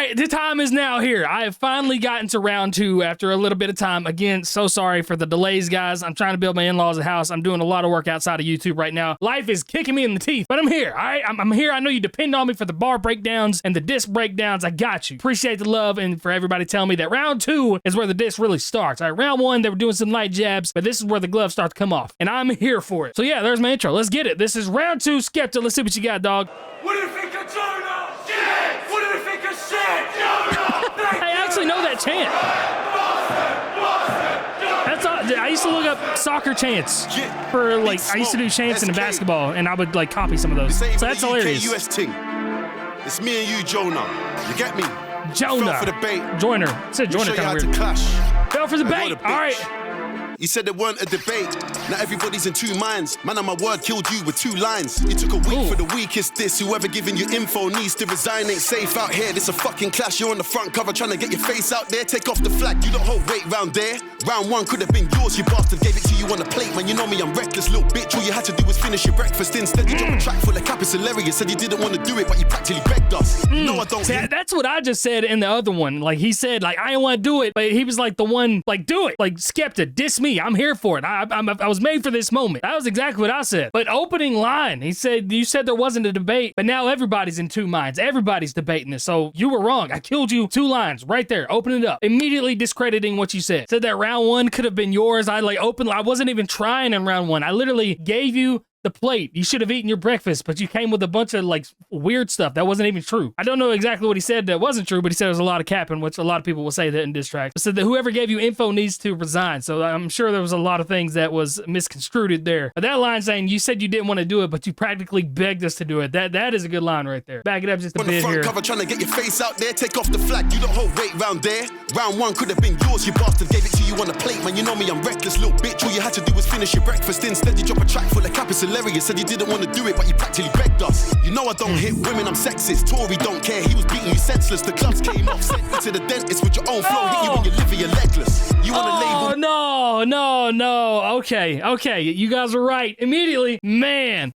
right, the time is now here. I have finally gotten to round 2 after a little bit of time. Again, so sorry for the delays, guys. I'm trying to build my in-laws a house. I'm doing a lot of work outside of YouTube right now. Life is kicking me in the teeth, but I'm here, all right? I'm here. I know you depend on me for the bar breakdowns and the disc breakdowns. I got you. Appreciate the love and for everybody telling me that round 2 is where the disc really starts. All right, round 1, they were doing some light jabs, but this is where the gloves start to come off, and I'm here for it. So yeah, there's my intro. Let's get it. This is round 2, SKEPTA. Let's see what you got, dog. What do you think of JOYNER? Shit! What do you think of shit? JOYNER! I actually know that chant. That's all. I used to look up soccer chants for like, I used to do chants in basketball, and I would like copy some of those. So that's hilarious. US ting. It's me and you, JOYNER. You get me? JOYNER. Fell for the bait. JOYNER. It said JOYNER kind of weird. Clash. Fell for the bait. All right. You said there weren't a debate. Now everybody's in 2 minds. Man, on my word, killed you with 2 lines. You took a week for the weakest diss. Whoever giving you info needs to resign. Ain't safe out here. This a fucking clash. You're on the front cover trying to get your face out there. Take off the flag. You don't hold weight round there. Round 1 could have been yours. You bastard gave it to you on the plate. Man, you know me, I'm reckless, little bitch. All you had to do was finish your breakfast. Instead, you dropped a track full of cap. It's hilarious. Said you didn't want to do it, but you practically begged us. You know I don't. See, that's what I just said in the other one. Like he said, like I didn't want to do it, but he was like the one, like do it. Like SKEPTA, diss me. I'm here for it. I was made for this moment. That was exactly what I said. But opening line, he said, you said there wasn't a debate, but now everybody's in 2 minds. Everybody's debating this. So you were wrong. I killed you. 2 lines right there. Open it up. Immediately discrediting what you said. Said that round 1 could have been yours. I wasn't even trying in round 1. I literally gave you the plate. You should have eaten your breakfast, but you came with a bunch of like weird stuff that wasn't even true. I don't know exactly what he said that wasn't true, but he said there was a lot of capping, which a lot of people will say that in diss tracks. Said that whoever gave you info needs to resign. So I'm sure there was a lot of things that was misconstrued there. But that line saying you said you didn't want to do it, but you practically begged us to do it. That is a good line right there. Back it up just a bit here. Cover trying to get your face out there. Take off the flag. You don't hold weight round there. Round 1 could have been yours. You bastard gave it to you on the plate. Man, you know me, I'm reckless, little bitch. All you had to do was finish your breakfast. Instead, you drop a track full of cap. It's hilarious. Said you didn't want to do it, but you practically begged us. You know I don't hit women, I'm sexist. Tory don't care, he was beating you senseless. The clubs came off, sent you to the dentist with your own flow. Hit you when you live you're legless. You want to label? No. Okay. You guys are right. Immediately, man.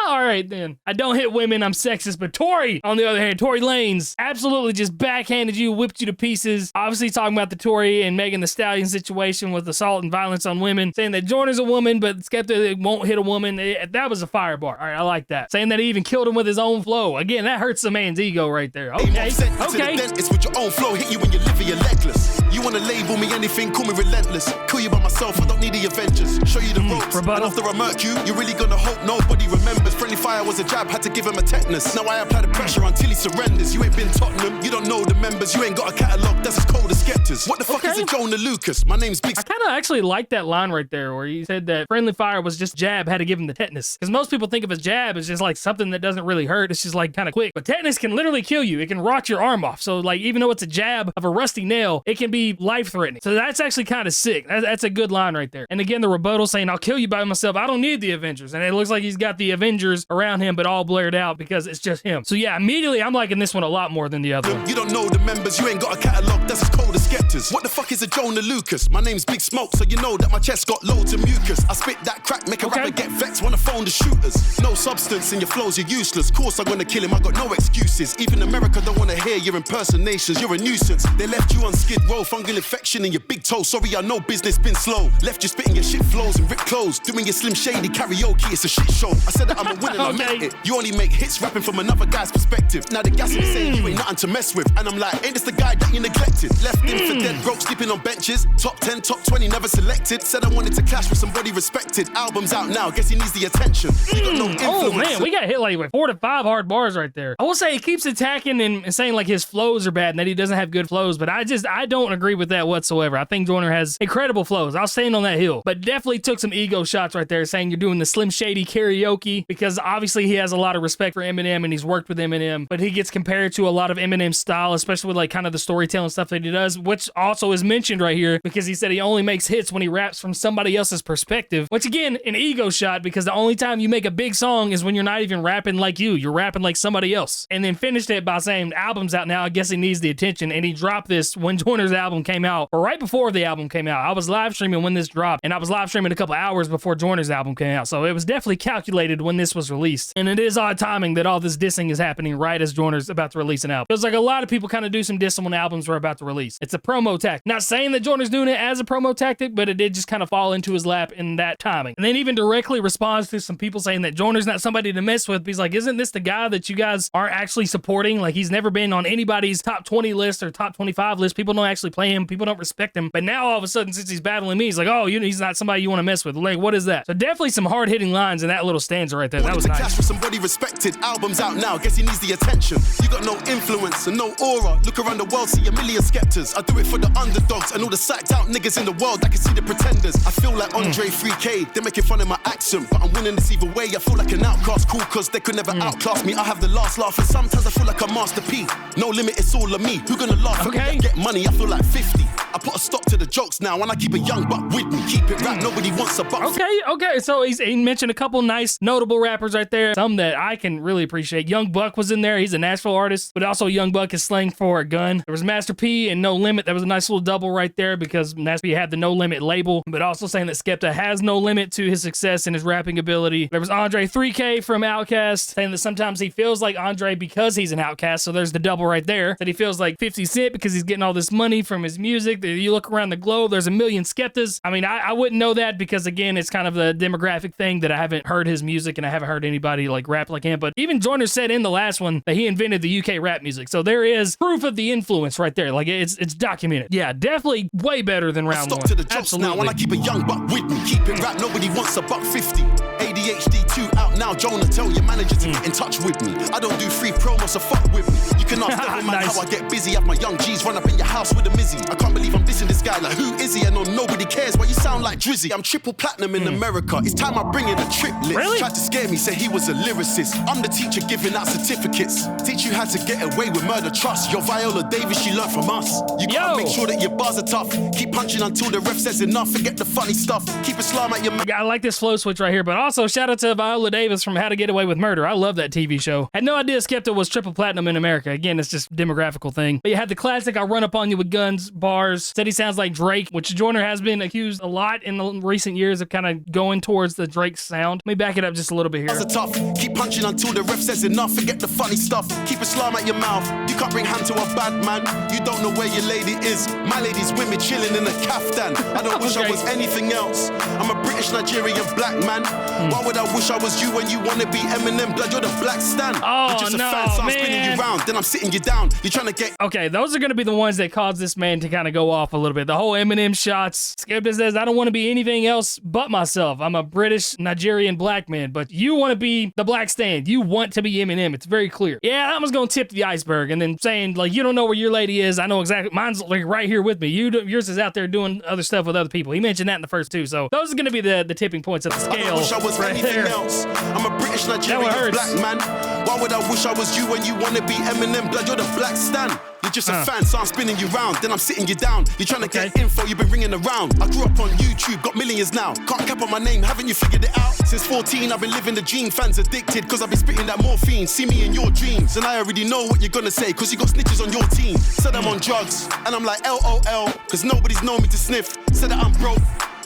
All right, then. I don't hit women, I'm sexist, but Tory, on the other hand, Tory Lanez, absolutely just backhanded you, whipped you to pieces. Obviously talking about the Tory and Megan Thee Stallion situation with assault and violence on women, saying that Joyner's a woman, but SKEPTA won't hit a woman. That was a fire bar. All right, I like that. Saying that he even killed him with his own flow. Again, that hurts the man's ego right there. Okay. It's with your own flow, hit you when you live you're legless. You want to label me anything, call me relentless. Kill you by myself, I don't need the Avengers. Show you the ropes, and after I murk you, you're really gonna hope nobody remembers. Friendly fire was a jab, had to give him a tetanus. Now I apply the pressure until he surrenders. You ain't been Tottenham, you don't know the members. You ain't got a catalogue, that's as cold as SKEPTA's. What the fuck is a JOYNER Lucas? My name's Big. I kind of actually like that line right there where he said that friendly fire was just jab, had to give him the tetanus. Because most people think of a jab as just like something that doesn't really hurt. It's just like kind of quick. But tetanus can literally kill you. It can rot your arm off. So like even though it's a jab of a rusty nail, it can be life-threatening. So that's actually kind of sick. That's a good line right there. And again, the rebuttal saying, I'll kill you by myself. I don't need the Avengers. And it looks like he's got the Avengers around him, but all blared out because it's just him. So yeah, immediately I'm liking this one a lot more than the other one. You don't know the members, you ain't got a catalogue, that's as cold as SKEPTA's. What the fuck is a JOYNER Lucas? My name's Big Smoke, so you know that my chest got loads of mucus. I spit that crack, make a rapper get vexed, wanna phone the shooters. No substance in your flows, you're useless. Course I'm gonna kill him, I got no excuses. Even America don't wanna hear your impersonations, you're a nuisance. They left you on skid row, fungal infection in your big toe. Sorry, I know business been slow. Left you spitting your shit flows and ripped clothes. Doing your Slim Shady karaoke, it's a shit show. I said that I'm a winner, I meant it. You only make hits rapping from another guy's perspective. Now the gas is saying you ain't nothing to mess with. And I'm like, ain't this the guy that you neglected? Left him for dead, broke, sleeping on benches. Top 10, top 20, never selected. Said I wanted to clash with somebody respected. Album's out now, guess he needs the attention. You got no influence. Oh man, we got hit like with 4 to 5 hard bars right there. I will say he keeps attacking and saying like his flows are bad and that he doesn't have good flows, but I don't agree with that whatsoever. I think JOYNER has incredible flows. I'll stand on that hill, but definitely took some ego shots right there saying you're doing the Slim Shady karaoke because obviously he has a lot of respect for Eminem and he's worked with Eminem, but he gets compared to a lot of Eminem's style, especially with like kind of the storytelling stuff that he does, which also is mentioned right here because he said he only makes hits when he raps from somebody else's perspective, which again, an ego shot because the only time you make a big song is when you're not even rapping like you're rapping like somebody else. And then finished it by saying the album's out now, I guess he needs the attention, and he dropped this when JOYNER's album came out, or right before the album came out. I was live streaming when this dropped, and I was live streaming a couple hours before JOYNER's album came out, so it was definitely calculated when this was released. And it is odd timing that all this dissing is happening right as Joyner's about to release an album. Feels like a lot of people kind of do some dissing when albums are about to release. It's a promo tactic. Not saying that Joyner's doing it as a promo tactic, but it did just kind of fall into his lap in that timing. And then even directly responds to some people saying that Joyner's not somebody to mess with. He's like, isn't this the guy that you guys aren't actually supporting? Like, he's never been on anybody's top 20 list or top 25 list. People don't actually play him. People don't respect him. But now all of a sudden, since he's battling me, he's like, oh, he's not somebody you want to mess with. Like, what is that? So definitely some hard-hitting lines in that little stanza right there. That was nice. Cash for somebody respected. Albums out now. Guess he needs the attention. You got no influence and no aura. Look around the world, see a million skeptas. I do it for the underdogs and all the psyched out niggas in the world that can see the pretenders. I feel like Andre 3K. They're making fun of my accent, but I'm winning this either way. I feel like an outcast, cool, cause they could never outclass me. I have the last laugh, and sometimes I feel like a masterpiece. No limit, it's all of me. Who gonna laugh at me? I get money, I feel like 50. I put a stop to the jokes now, and I keep a young buck with me. Keep it rap, nobody wants a buck. Okay. So he mentioned a couple nice, notable rappers right there. Some that I can really appreciate. Young Buck was in there. He's a Nashville artist, but also Young Buck is slang for a gun. There was Master P and No Limit. That was a nice little double right there because Master P had the No Limit label, but also saying that Skepta has no limit to his success and his rapping ability. There was Andre 3K from Outkast saying that sometimes he feels like Andre because he's an Outkast. So there's the double right there. That he feels like 50 Cent because he's getting all this money from his music. You look around the globe, there's a million Skeptas. I mean, I wouldn't know that because, again, it's kind of the demographic thing that I haven't heard his music and I haven't heard anybody like rap like him. But even Joyner said in the last one that he invented the UK rap music. So there is proof of the influence right there. Like, it's documented. Yeah, definitely way better than round one. To the Absolutely. Now when I keep a young buck with me, keep it rap, nobody wants a buck 50. ADHD 2 out now, Jonah, tell your manager to get in touch with me. I don't do free promos, so fuck with me. You can ask Devil Man how I get busy. Have my young G's run up in your house with a Mizzy. I can't believe I'm dissing this guy, like who is he? I know nobody cares, but you sound like Drizzy. I'm triple platinum in America, it's time I bring in a triplet. Really? Tried to scare me, said he was a lyricist. I'm the teacher giving out certificates. Teach you how to get away with murder, trust. Your Viola Davis, she learned from us. You gotta make sure that your bars are tough. Keep punching until the ref says enough. Forget the funny stuff. Keep Islam at your mouth. I like this flow switch right here, but also shout out to Viola Davis from How to Get Away with Murder. I love that TV show. Had no idea Skepta was triple platinum in America. Again, it's just demographical thing. But you had the classic I'll run up on you with guns bars. Said he sounds like Drake, which Joyner has been accused a lot in the recent years of kind of going towards the Drake sound. Let me back it up just a little bit here. That's tough. Keep punching until the ref says enough. Forget the funny stuff. Keep Islam at your mouth. You can't bring hand to a bad man. You don't know where your lady is. My lady's with me chilling in a kaftan. I don't wish I was anything else. I'm a British Nigerian black man. Why would I wish I was you when you wanna be Eminem? Blood, you're the black stan. You're just a fan, so I'm spinning you round. Then I'm sitting you down. You're trying to get... Okay, those are gonna be the ones that cause this man to kind of go off a little bit. The whole Eminem shots. Skepta says, I don't want to be anything else but myself. I'm a British Nigerian black man, but you want to be the black stand. You want to be Eminem. It's very clear. Yeah, that one's gonna tip the iceberg. And then saying, like, you don't know where your lady is. I know exactly. Mine's like right here with me. Yours is out there doing other stuff with other people. He mentioned that in the first two. So those are gonna be the tipping points of the scale. I wish I was right anything there. else. I'm a British Nigerian black man. Why would I wish I was you when you wanna be Eminem? Blood, you're the black stand. You're just a fan, so I'm spinning you round. Then I'm sitting you down. You're trying to get info, you've been ringing around. I grew up on YouTube, got millions now. Can't cap on my name, haven't you figured it out? Since 14, I've been living the dream. Fans addicted, cause I've been spitting that morphine. See me in your dreams, and I already know what you're gonna say, cause you got snitches on your team. Said I'm on drugs, and I'm like LOL, cause nobody's known me to sniff. Said that I'm broke,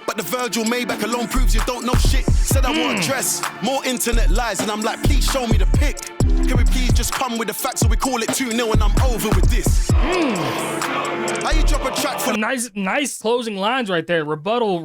but the Virgil Maybach alone proves you don't know shit. Said I want a dress, more internet lies, and I'm like, please show me the pic. Can we please just come with the facts so we call it 2-0 and I'm over with this? How you drop a track for nice closing lines right there. Rebuttal.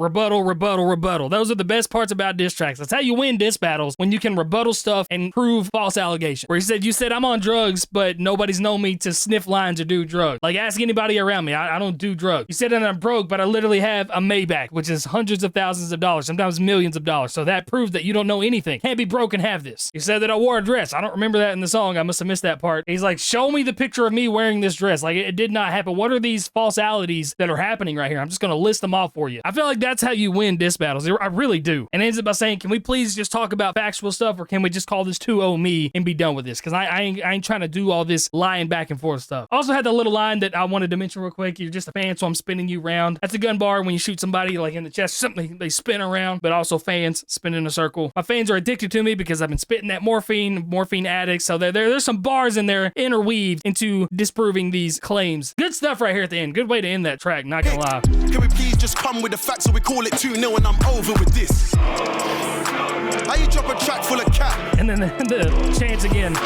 Those are the best parts about diss tracks. That's how you win diss battles, when you can rebuttal stuff and prove false allegations. Where he said, you said I'm on drugs, but nobody's known me to sniff lines or do drugs. Like, ask anybody around me. I don't do drugs. You said that I'm broke, but I literally have a Maybach, which is hundreds of thousands of dollars, sometimes millions of dollars. So that proves that you don't know anything. Can't be broke and have this. You said that I wore a dress. I don't remember that in the song. I must have missed that part. He's like, show me the picture of me wearing this dress. Like, it did not happen. What are these falsalities that are happening right here? I'm just going to list them off for you. I feel like that's how you win diss battles. I really do. And it ends up by saying, can we please just talk about factual stuff, or can we just call this 2-0 me and be done with this? Because I ain't trying to do all this lying back and forth stuff. Also had the little line that I wanted to mention real quick. You're just a fan, so I'm spinning you round. That's a gun bar when you shoot somebody like in the chest, something they spin around, but also fans spin in a circle. My fans are addicted to me because I've been spitting that morphine addicts. lyrics. So there's some bars in there interweaved into disproving these claims. Good stuff right here at the end. Good way to end that track, not gonna lie. Can we please just come with the facts so we call it 2-0 and I'm over with this? How you drop a track full of cat? And then the chants again.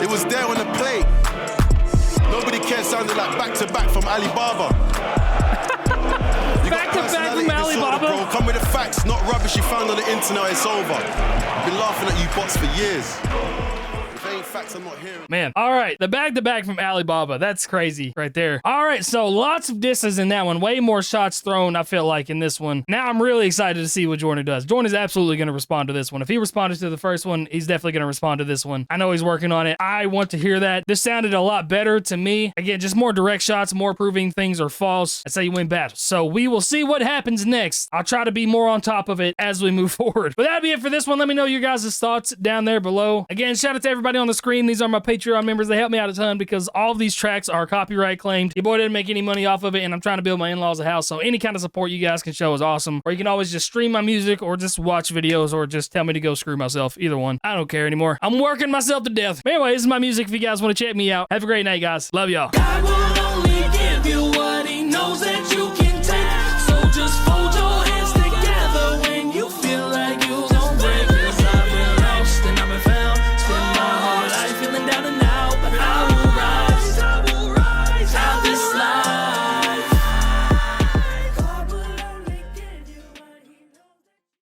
It was there on the plate. Nobody cares sounded like back-to-back from Alibaba. Back-to-back from Alibaba. Bro. Come with the facts, not rubbish you found on the internet, it's over. I've been laughing at you bots for years. If it ain't facts, I'm not hearing. Man, all right, the back-to-back from Alibaba. That's crazy right there. All right, so lots of disses in that one. Way more shots thrown, I feel like, in this one. Now I'm really excited to see what Joyner does. Joyner's absolutely going to respond to this one. If he responded to the first one, he's definitely going to respond to this one. I know he's working on it. I want to hear that. This sounded a lot better to me. Again, just more direct shots, more proving things are false. That's how you win battles. So we will see what happens next. I'll try to be more on top of it as we move forward. But that'll be it for this one. Let me know your guys' thoughts down there below. Again, shout out to everybody on the screen. These are my Patreon members. They help me out a ton because all of these tracks are copyright claimed. Your boy didn't make any money off of it, and I'm trying to build my in-laws a house, so any kind of support you guys can show is awesome. Or you can always just stream my music or just watch videos or just tell me to go screw myself. Either one. I don't care anymore. I'm working myself to death. But anyway, this is my music if you guys want to check me out. Have a great night, guys. Love y'all. God will only give you what he knows that you can take. So just fold